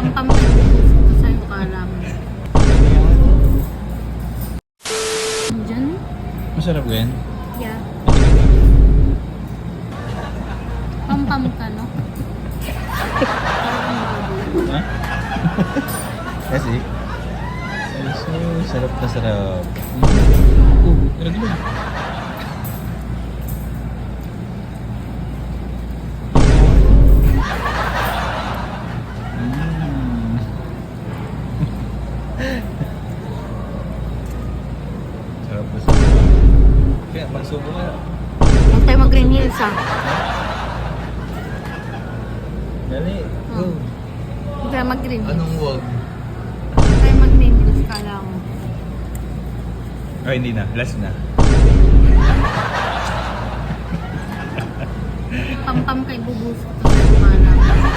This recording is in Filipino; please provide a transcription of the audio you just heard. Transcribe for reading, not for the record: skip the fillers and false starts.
Pampam kay bubusok to sa'yo, kala mo. Diyan? Masarap yan. Yeah. Pampam ka, no? Ha? Kasi? Ay, so, sarap na sarap. Pero gano'n. Sarap na sarap. Kaya magsubo ka. Huwag tayo mag-green hills, ha? Dali. Go. Huwag tayo mag-green hills. Anong wag? Huwag tayo mag-green hills, kala mo. Ay, hindi na. Last na. Pampam kay bubusok to sa'yo, kala mo.